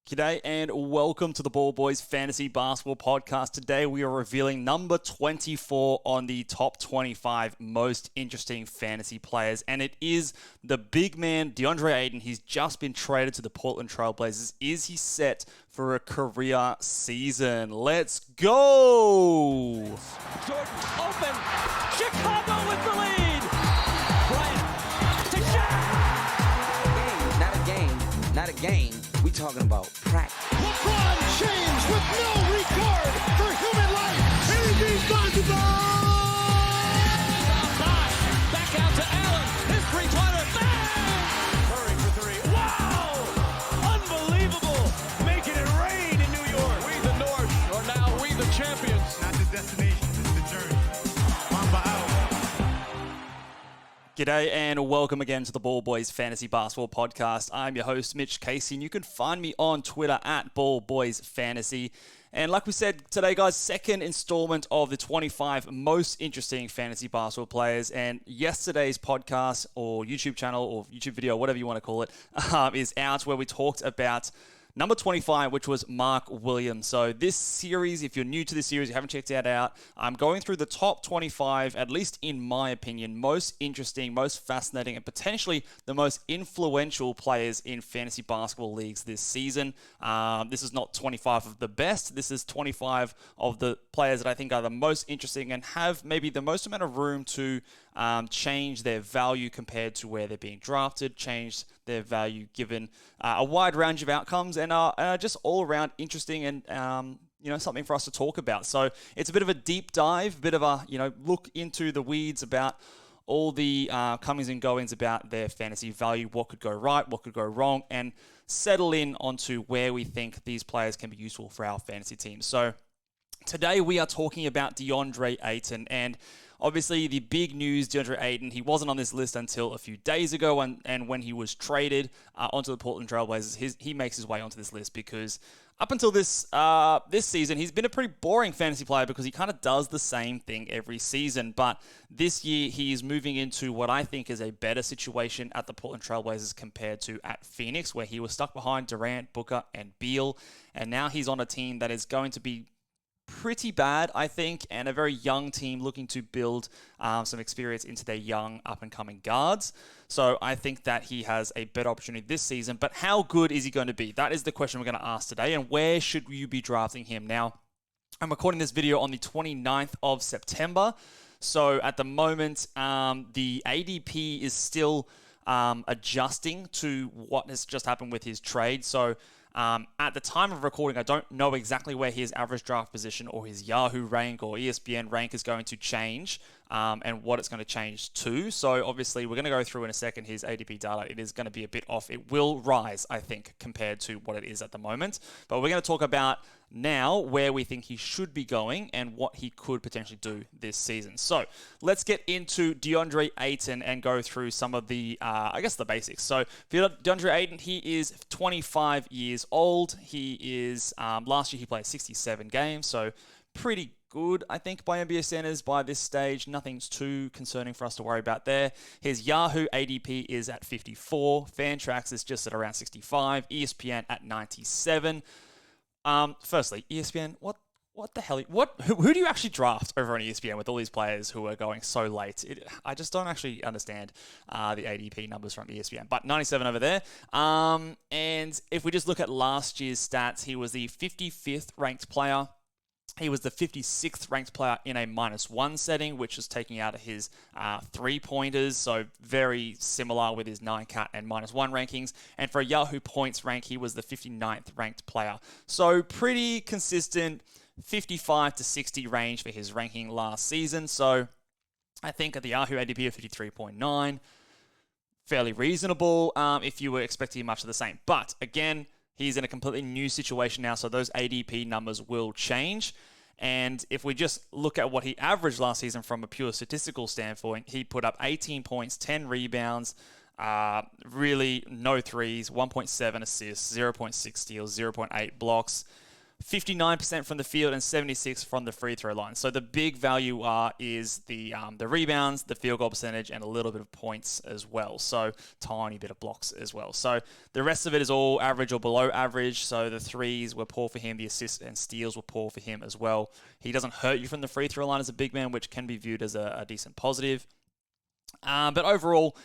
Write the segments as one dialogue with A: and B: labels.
A: G'day and welcome to the Ball Boys Fantasy Basketball Podcast. Today we are revealing number 24 on the top 25 most interesting fantasy players, and it is the big man, Deandre Ayton. He's just been traded to the Portland Trail Blazers. Is he set for a career season? Let's go!
B: Jordan open, Chicago with the lead! Bryant to Shaq!
C: Not a game. We talking about practice.
D: LeBron James with no regard for human life. Anything's possible.
B: Outside, back out to Allen. His three-pointer, bang! Curry for three. Wow! Unbelievable! Making it rain in New York. We the North are now we the champions.
D: Not the destination, it's the journey. Mamba out.
A: G'day and welcome again to the Ball Boys Fantasy Basketball Podcast. I'm your host, Mitch Casey, and you can find me on Twitter at Ball Boys Fantasy. And like we said today, guys, second installment of the 25 most interesting fantasy basketball players. And yesterday's podcast or YouTube channel or YouTube video, whatever you want to call it, is out where we talked about number 25, which was Mark Williams. So this series, if you're new to this series, you haven't checked it out, I'm going through the top 25, at least in my opinion, most interesting, most fascinating, and potentially the most influential players in fantasy basketball leagues this season. This is not 25 of the best. This is 25 of the players that I think are the most interesting and have maybe the most amount of room to change their value compared to where they're being drafted, change their value given a wide range of outcomes, and are just all around interesting and something for us to talk about. So it's a bit of a deep dive, a bit of a look into the weeds about all the comings and goings about their fantasy value, what could go right, what could go wrong, and settle in onto where we think these players can be useful for our fantasy team. So today we are talking about Deandre Ayton, and obviously the big news, Deandre Ayton, he wasn't on this list until a few days ago, and when he was traded onto the Portland Trail Blazers, he makes his way onto this list because up until this season, he's been a pretty boring fantasy player because he kind of does the same thing every season. But this year, he is moving into what I think is a better situation at the Portland Trail Blazers compared to at Phoenix, where he was stuck behind Durant, Booker, and Beal, and now he's on a team that is going to be pretty bad, I think, and a very young team looking to build some experience into their young up-and-coming guards. So I think that he has a better opportunity this season, but how good is he going to be? That is the question we're going to ask today, and where should you be drafting him? Now, I'm recording this video on the 29th of September, so at the moment, the ADP is still adjusting to what has just happened with his trade. So at the time of recording, I don't know exactly where his average draft position or his Yahoo rank or ESPN rank is going to change and what it's going to change to. So obviously, we're going to go through in a second his ADP data. It is going to be a bit off. It will rise, I think, compared to what it is at the moment. But we're going to talk about now where we think he should be going and what he could potentially do this season. So let's get into Deandre Ayton and go through some of the, the basics. So for Deandre Ayton, he is 25 years old. He is, last year he played 67 games, so pretty good, I think, by NBA standards by this stage. Nothing's too concerning for us to worry about there. His Yahoo ADP is at 54. Fantrax is just at around 65. ESPN at 97. Firstly, ESPN, what the hell? Who do you actually draft over on ESPN with all these players who are going so late? I just don't actually understand the ADP numbers from ESPN. But 97 over there. And if we just look at last year's stats, he was the 55th ranked player. He was the 56th ranked player in a -1 setting, which is taking out his three-pointers, so very similar with his 9-cat and -1 rankings. And for a Yahoo points rank, he was the 59th ranked player. So pretty consistent 55 to 60 range for his ranking last season. So I think at the Yahoo ADP of 53.9, fairly reasonable if you were expecting much of the same. But again, he's in a completely new situation now, so those ADP numbers will change. And if we just look at what he averaged last season from a pure statistical standpoint, he put up 18 points, 10 rebounds, really no threes, 1.7 assists, 0.6 steals, 0.8 blocks. 59% from the field and 76% from the free throw line. So the big value is the rebounds, the field goal percentage, and a little bit of points as well. So tiny bit of blocks as well. So the rest of it is all average or below average. So the threes were poor for him. The assists and steals were poor for him as well. He doesn't hurt you from the free throw line as a big man, which can be viewed as a decent positive. But overall,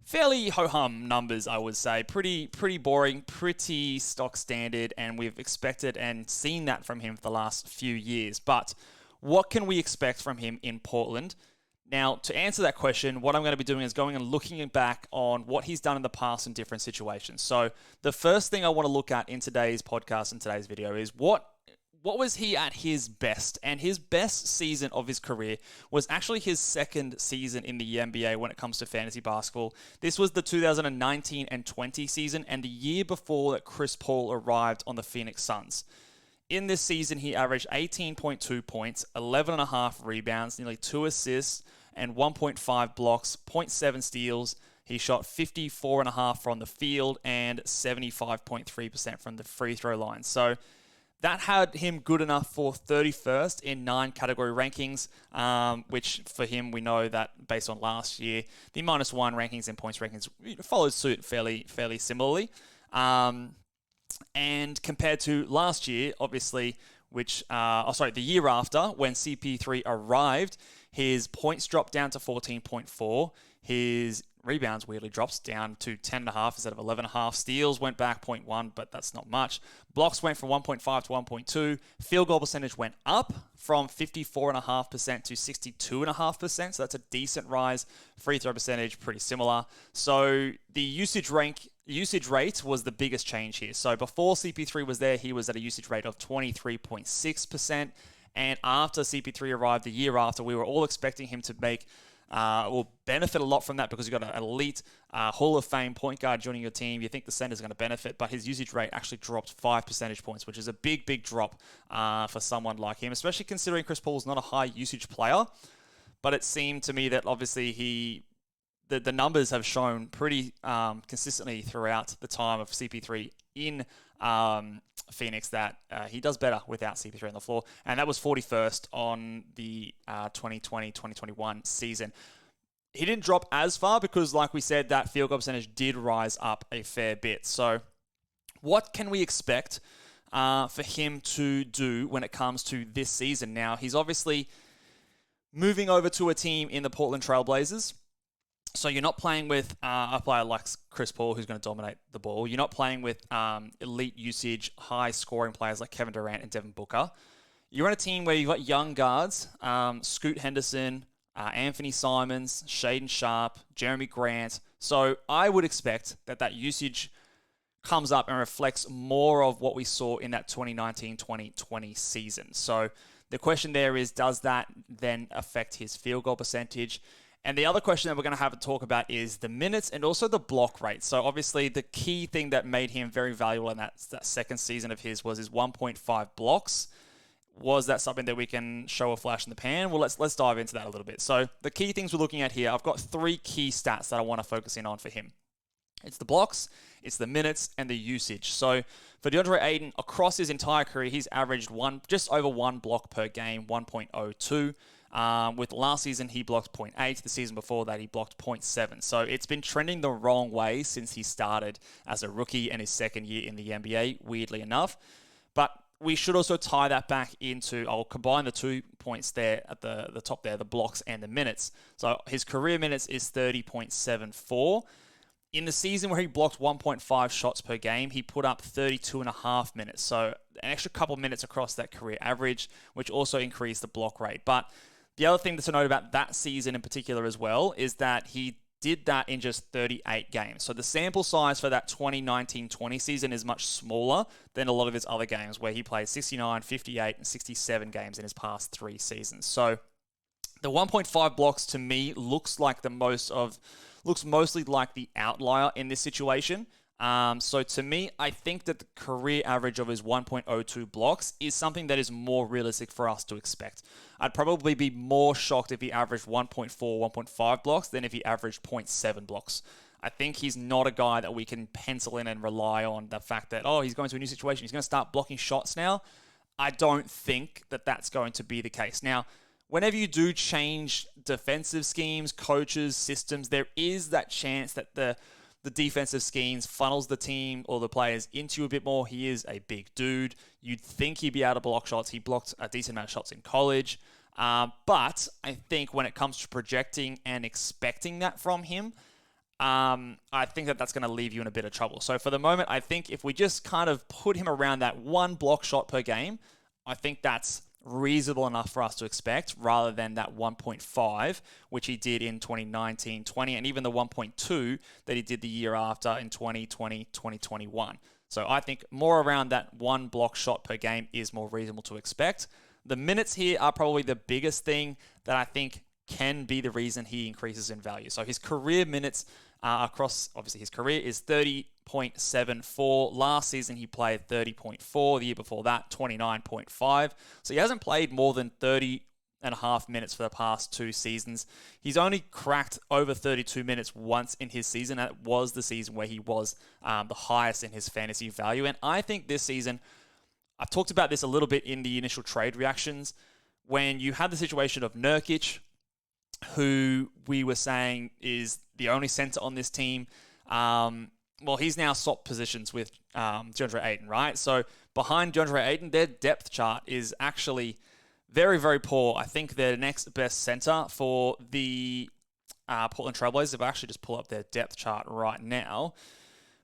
A: fairly ho-hum numbers, I would say. Pretty boring, pretty stock standard, and we've expected and seen that from him for the last few years. But what can we expect from him in Portland? Now, to answer that question, what I'm going to be doing is going and looking back on what he's done in the past in different situations. So the first thing I want to look at in today's podcast and today's video is what was he at his best? And his best season of his career was actually his second season in the NBA when it comes to fantasy basketball. This was the 2019 and 20 season and the year before that Chris Paul arrived on the Phoenix Suns. In this season, he averaged 18.2 points, 11.5 rebounds, nearly 2 assists, and 1.5 blocks, 0.7 steals. He shot 54.5% from the field and 75.3% from the free throw line. So that had him good enough for 31st in 9 category rankings, which for him, we know that based on last year, the -1 rankings and points rankings followed suit fairly similarly. And compared to last year, obviously, the year after, when CP3 arrived, his points dropped down to 14.4. His rebounds weirdly drops down to 10.5 instead of 11.5. Steals went back 0.1, but that's not much. Blocks went from 1.5 to 1.2. Field goal percentage went up from 54.5% to 62.5%. So that's a decent rise. Free throw percentage, pretty similar. So the usage rate was the biggest change here. So before CP3 was there, he was at a usage rate of 23.6%. And after CP3 arrived the year after, we were all expecting him to will benefit a lot from that because you've got an elite Hall of Fame point guard joining your team. You think the center's going to benefit, but his usage rate actually dropped 5 percentage points, which is a big drop for someone like him, especially considering Chris Paul's not a high usage player. But it seemed to me that obviously the numbers have shown pretty consistently throughout the time of CP3 in Phoenix that he does better without CP3 on the floor. And that was 41st on the 2020-2021 season. He didn't drop as far because, like we said, that field goal percentage did rise up a fair bit. So what can we expect for him to do when it comes to this season? Now, he's obviously moving over to a team in the Portland Trail Blazers. So you're not playing with a player like Chris Paul, who's going to dominate the ball. You're not playing with elite usage, high-scoring players like Kevin Durant and Devin Booker. You're on a team where you've got young guards, Scoot Henderson, Anthony Simons, Shaedon Sharpe, Jeremy Grant. So I would expect that usage comes up and reflects more of what we saw in that 2019-2020 season. So the question there is, does that then affect his field goal percentage? And the other question that we're going to have to talk about is the minutes and also the block rate. So obviously the key thing that made him very valuable in that second season of his was his 1.5 blocks. Was that something that we can show a flash in the pan? Well, let's dive into that a little bit. So the key things we're looking at here, I've got 3 key stats that I want to focus in on for him. It's the blocks, it's the minutes, and the usage. So for Deandre Ayton, across his entire career, he's averaged just over 1 block per game, 1.02. With last season, he blocked 0.8. The season before that, he blocked 0.7. So it's been trending the wrong way since he started as a rookie and his second year in the NBA, weirdly enough. But we should also tie that back into, I'll combine the 2 points there at the top there, the blocks and the minutes. So his career minutes is 30.74. In the season where he blocked 1.5 shots per game, he put up 32.5 minutes. So an extra couple minutes across that career average, which also increased the block rate. But the other thing to note about that season in particular as well is that he did that in just 38 games. So the sample size for that 2019-20 season is much smaller than a lot of his other games where he played 69, 58, and 67 games in his past 3 seasons. So the 1.5 blocks to me looks mostly like the outlier in this situation. So to me, I think that the career average of his 1.02 blocks is something that is more realistic for us to expect. I'd probably be more shocked if he averaged 1.4, 1.5 blocks than if he averaged 0.7 blocks. I think he's not a guy that we can pencil in and rely on the fact that, he's going to a new situation, he's going to start blocking shots now. I don't think that that's going to be the case. Now, whenever you do change defensive schemes, coaches, systems, there is that chance that the defensive schemes funnels the team or the players into you a bit more. He is a big dude. You'd think he'd be able to block shots. He blocked a decent amount of shots in college. But I think when it comes to projecting and expecting that from him, I think that that's going to leave you in a bit of trouble. So for the moment, I think if we just kind of put him around that one block shot per game, I think that's reasonable enough for us to expect rather than that 1.5, which he did in 2019-20, and even the 1.2 that he did the year after in 2020-2021. So I think more around that one block shot per game is more reasonable to expect. The minutes here are probably the biggest thing that I think can be the reason he increases in value. So his career minutes across, obviously his career is 30.74. Last season he played 30.4. The year before that, 29.5. So he hasn't played more than 30.5 minutes for the past 2 seasons. He's only cracked over 32 minutes once in his season. That was the season where he was the highest in his fantasy value. And I think this season, I've talked about this a little bit in the initial trade reactions, when you had the situation of Nurkic, who we were saying is the only center on this team. Well, he's now swapped positions with Deandre Ayton, right? So behind Deandre Ayton, their depth chart is actually very, very poor. I think their next best center for the Portland Trailblazers, if I actually just pull up their depth chart right now,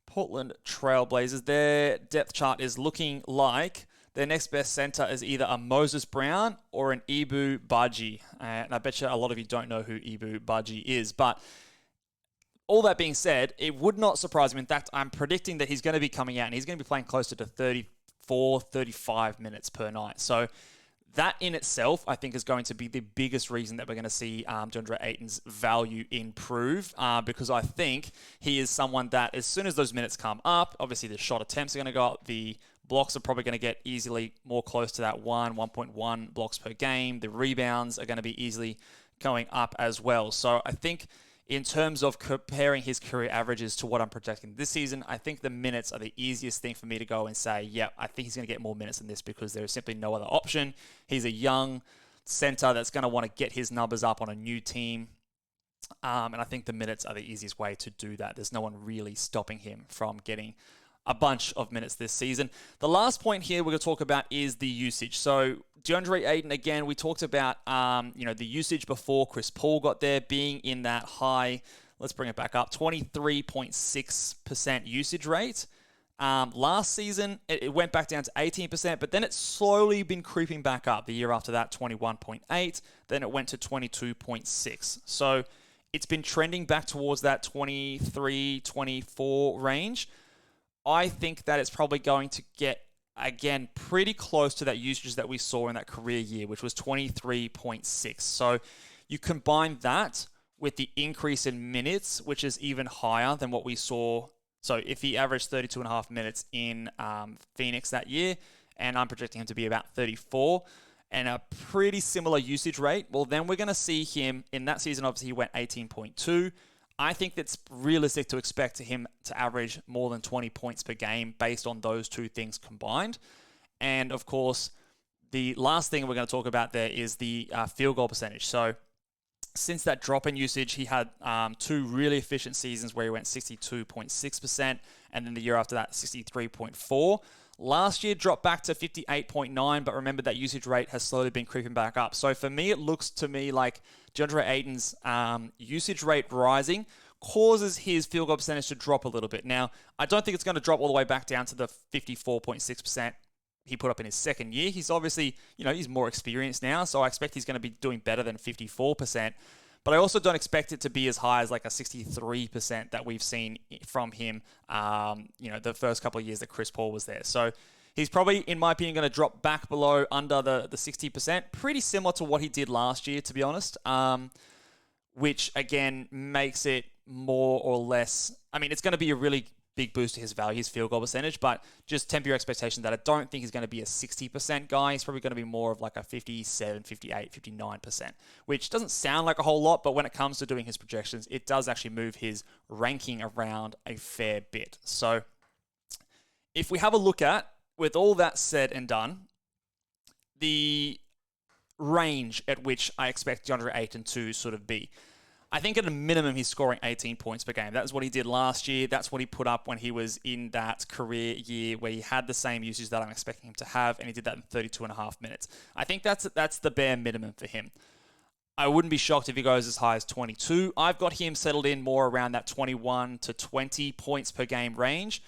A: Portland Trailblazers, their depth chart is looking like their next best center is either a Moses Brown or an Ibu Baji. And I bet you a lot of you don't know who Ibu Baji is. But all that being said, it would not surprise me. In fact, I'm predicting that he's going to be coming out and he's going to be playing closer to 34, 35 minutes per night. So that in itself, I think, is going to be the biggest reason that we're going to see Deandre Ayton's value improve, because I think he is someone that as soon as those minutes come up, obviously the shot attempts are going to go up, the blocks are probably going to get easily more close to that 1.1 blocks per game. The rebounds are going to be easily going up as well. So I think in terms of comparing his career averages to what I'm projecting this season, I think the minutes are the easiest thing for me to go and say, yeah, I think he's going to get more minutes than this because there is simply no other option. He's a young center that's going to want to get his numbers up on a new team. And I think the minutes are the easiest way to do that. There's no one really stopping him from getting a bunch of minutes this season. The last point here we're going to talk about is the usage. So Deandre Ayton, again, we talked about the usage before Chris Paul got there, being in that high, let's bring it back up, 23.6% usage rate. Last season, it went back down to 18%, but then it's slowly been creeping back up. The year after that, 21.8%, then it went to 22.6%. So it's been trending back towards that 23, 24 range. I think that it's probably going to get, again, pretty close to that usage that we saw in that career year, which was 23.6. So you combine that with the increase in minutes, which is even higher than what we saw. So if he averaged 32.5 minutes in Phoenix that year, and I'm projecting him to be about 34, and a pretty similar usage rate, well, then we're going to see him in that season. Obviously, he went 18.2. I think that's realistic to expect him to average more than 20 points per game based on those two things combined. And of course, the last thing we're going to talk about there is the field goal percentage. So since that drop in usage, he had 2 really efficient seasons where he went 62.6%, and then the year after that, 63.4%. Last year dropped back to 58.9%, but remember that usage rate has slowly been creeping back up. So for me, it looks to me like Deandre Ayton's usage rate rising causes his field goal percentage to drop a little bit. Now, I don't think it's going to drop all the way back down to the 54.6% he put up in his second year. He's obviously, he's more experienced now, so I expect he's going to be doing better than 54%. But I also don't expect it to be as high as like a 63% that we've seen from him, the first couple of years that Chris Paul was there. So he's probably, in my opinion, going to drop back below under the 60%, pretty similar to what he did last year, to be honest, which, again, makes it more or less, it's going to be a really big boost to his value, his field goal percentage, but just temper your expectation that I don't think he's going to be a 60% guy. He's probably going to be more of like a 57, 58, 59%, which doesn't sound like a whole lot, but when it comes to doing his projections, it does actually move his ranking around a fair bit. So if we have a look at, with all that said and done, the range at which I expect Deandre Ayton to sort of be. I think at a minimum he's scoring 18 points per game. That's what he did last year. That's what he put up when he was in that career year where he had the same usage that I'm expecting him to have, and he did that in 32 and a half minutes. I think that's the bare minimum for him. I wouldn't be shocked if he goes as high as 22. I've got him settled in more around that 21 to 20 points per game range,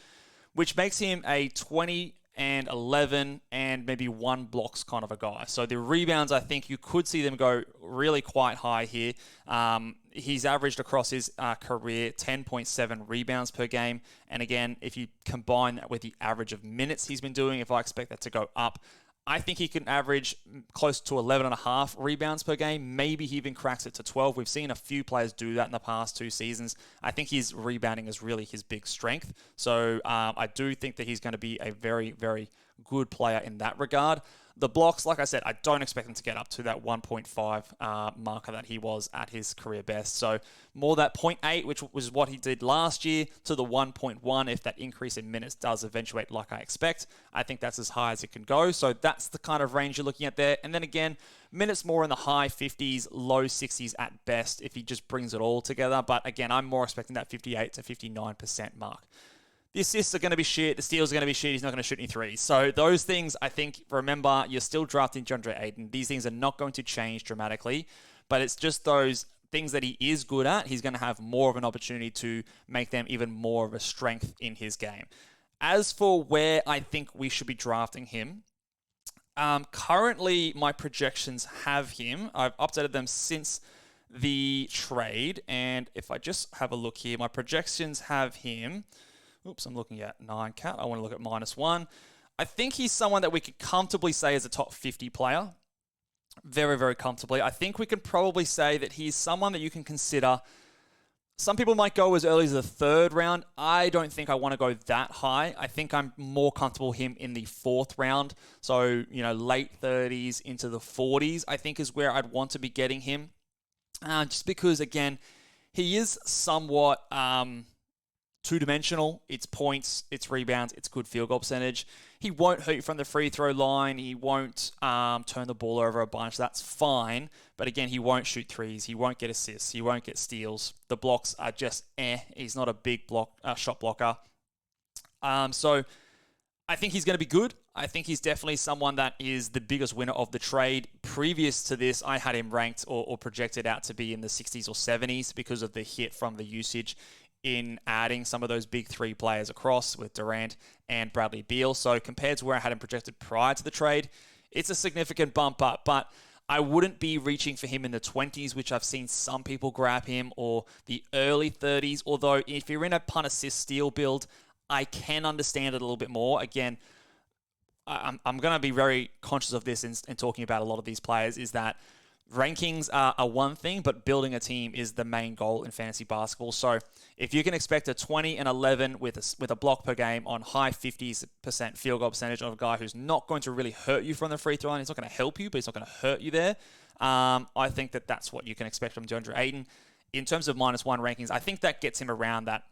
A: which makes him a 20 and 11 and maybe 1 blocks kind of a guy. So the rebounds, I think you could see them go really quite high here. He's averaged across his career 10.7 rebounds per game. And again, if you combine that with the average of minutes he's been doing, if I expect that to go up, I think he can average close to 11.5 rebounds per game. Maybe he even cracks it to 12. We've seen a few players do that in the past 2 seasons. I think his rebounding is really his big strength. So I do think that he's going to be a very, very good player in that regard. The blocks, like I said, I don't expect him to get up to that 1.5 marker that he was at his career best. So more that 0.8, which was what he did last year, to the 1.1 if that increase in minutes does eventuate like I expect. I think that's as high as it can go. So that's the kind of range you're looking at there. And then again, minutes more in the high 50s, low 60s at best if he just brings it all together. But again, I'm more expecting that 58 to 59% mark. The assists are going to be shit. The steals are going to be shit. He's not going to shoot any threes. So those things, I think, remember, you're still drafting Deandre Ayton. These things are not going to change dramatically, but it's just those things that he is good at. He's going to have more of an opportunity to make them even more of a strength in his game. As for where I think we should be drafting him, currently my projections have him. I've updated them since the trade, and if I just have a look here, my projections have him... Oops, I'm looking at 9 cat. I want to look at -1. I think he's someone that we could comfortably say is a top 50 player. Very, very comfortably. I think we can probably say that he's someone that you can consider. Some people might go as early as the 3rd round. I don't think I want to go that high. I think I'm more comfortable him in the 4th round. So, late 30s into the 40s, I think is where I'd want to be getting him. Just because, again, he is somewhat... two-dimensional. It's points, it's rebounds, it's good field goal percentage. He won't hurt you from the free throw line. He won't turn the ball over a bunch. That's fine. But again, he won't shoot threes. He won't get assists. He won't get steals. The blocks are just He's not a big shot blocker. So I think he's going to be good. I think he's definitely someone that is the biggest winner of the trade. Previous to this, I had him ranked or projected out to be in the 60s or 70s because of the hit from the usage in adding some of those big 3 players across with Durant and Bradley Beal. So compared to where I had him projected prior to the trade, it's a significant bump up, but I wouldn't be reaching for him in the 20s, which I've seen some people grab him, or the early 30s. Although if you're in a punt assist steal build, I can understand it a little bit more. Again, I'm going to be very conscious of this in talking about a lot of these players, is that rankings are one thing, but building a team is the main goal in fantasy basketball. So if you can expect a 20 and 11 with a block per game on high 50% field goal percentage of a guy who's not going to really hurt you from the free throw line, he's not going to help you, but he's not going to hurt you there. I think that's what you can expect from Deandre Ayton. In terms of -1 rankings, I think that gets him around that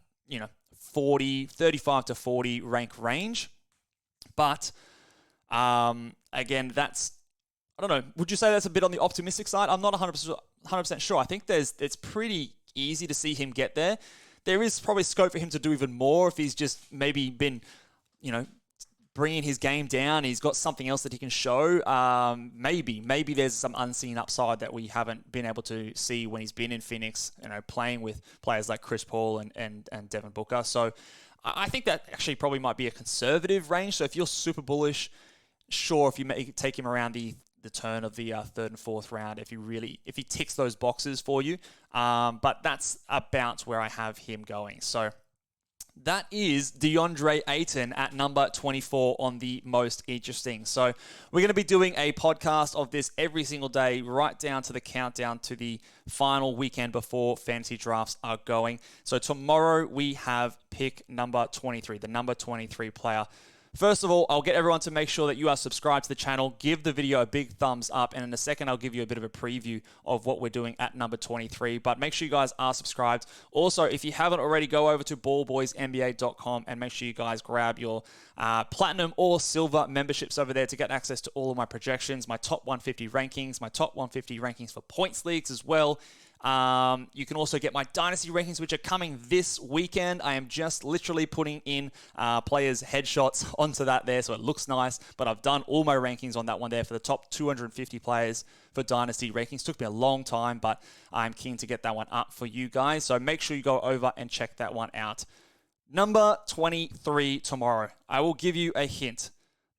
A: 35 to 40 rank range. But again, I don't know. Would you say that's a bit on the optimistic side? I'm not 100% sure. I think it's pretty easy to see him get there. There is probably scope for him to do even more if he's just maybe been, bringing his game down. He's got something else that he can show. Maybe there's some unseen upside that we haven't been able to see when he's been in Phoenix, playing with players like Chris Paul and Devin Booker. So I think that actually probably might be a conservative range. So if you're super bullish, sure, if you take him around the turn of the 3rd and 4th round, if he ticks those boxes for you. But that's about where I have him going. So that is Deandre Ayton at number 24 on the most interesting. So we're going to be doing a podcast of this every single day, right down to the countdown to the final weekend before fantasy drafts are going. So tomorrow we have pick number 23, the number 23 player. First of all, I'll get everyone to make sure that you are subscribed to the channel. Give the video a big thumbs up, and in a second, I'll give you a bit of a preview of what we're doing at number 23. But make sure you guys are subscribed. Also, if you haven't already, go over to ballboysnba.com and make sure you guys grab your platinum or silver memberships over there to get access to all of my projections, my top 150 rankings, my top 150 rankings for points leagues as well. You can also get my Dynasty rankings, which are coming this weekend. I am just literally putting in players' headshots onto that there, so it looks nice. But I've done all my rankings on that one there for the top 250 players for Dynasty rankings. Took me a long time, but I'm keen to get that one up for you guys. So make sure you go over and check that one out. Number 23 tomorrow. I will give you a hint.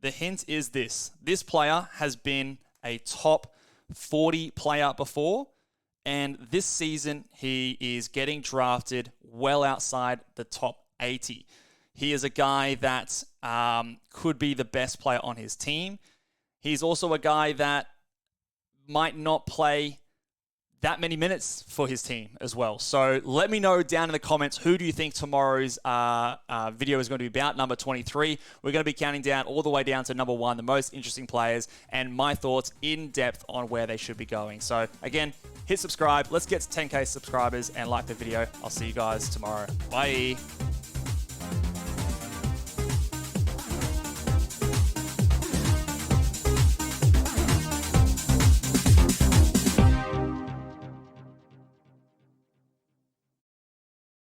A: The hint is this. This player has been a top 40 player before. And this season, he is getting drafted well outside the top 80. He is a guy that could be the best player on his team. He's also a guy that might not play that many minutes for his team as well. So let me know down in the comments, who do you think tomorrow's video is going to be about? Number 23. We're going to be counting down all the way down to number 1, the most interesting players, and my thoughts in depth on where they should be going. So again, hit subscribe. Let's get to 10K subscribers and like the video. I'll see you guys tomorrow. Bye.